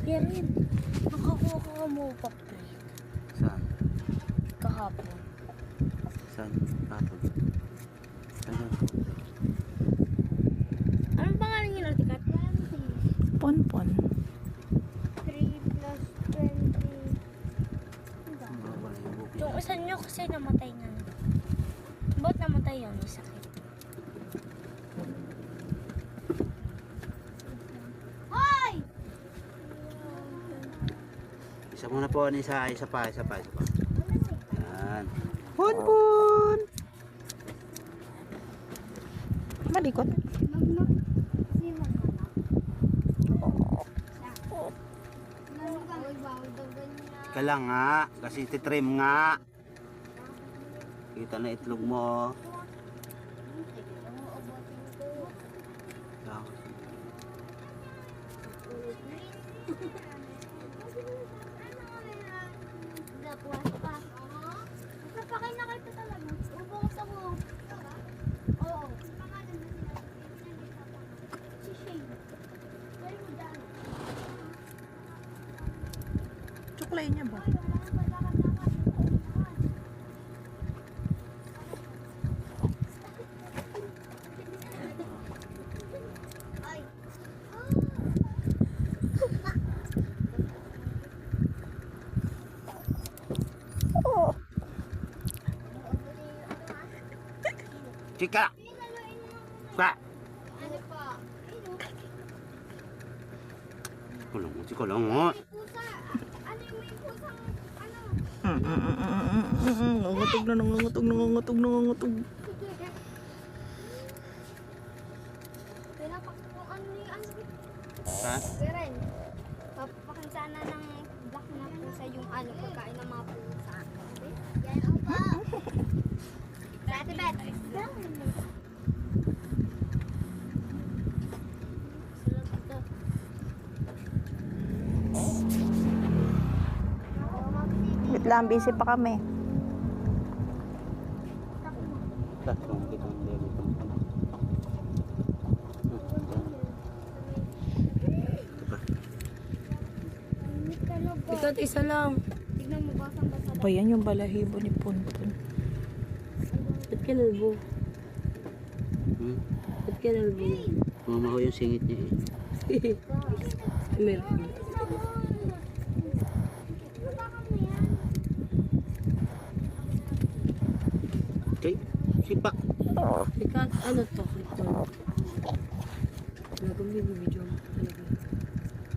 Yan rin. Nakakuha ka mo papel. Saan? Kahapon. Saan? Kapag? Saan? Anong pangalan niyo, Artikat? Ponpon. 3 plus 20. Wala yung buki. Yung isa nyo kasi namatay na. Ba't namatay yun? May sakit. Hoy! Isa muna po, isa pa. Yan. Ponpon! Malikot. Kala nga, kasi titrim nga. Kita na itlog mo. Yan. Napakay na kayo talaga. Ubos ako. Oo. Si Shane. Pwede mo daan. Tsuklay niya ba? Ay. Chika! Ka! Ano pa? Kulong mo. Pusa. Ano yung may pusang ano? Nangangutog. Pinapakpuan ni ano? Ha? Karen, papakin sana ng black na pusa yung ano, pagkain ng mga pusa. Yan ang pa. Dati bet. Wait lang, busy pa kami. Tatlong kitang level pang pala. Ikaw isa lang. Tignan mo basang-basa. Pa yan yung balahibo ni Ponpon. Ba't ka nalbo? Hmm? Ba't ka nalbo? Mamaho yung singit niya eh. Meron. Okay, sipak. Ikaw, ano to? Ito. Talagang may video mo talaga.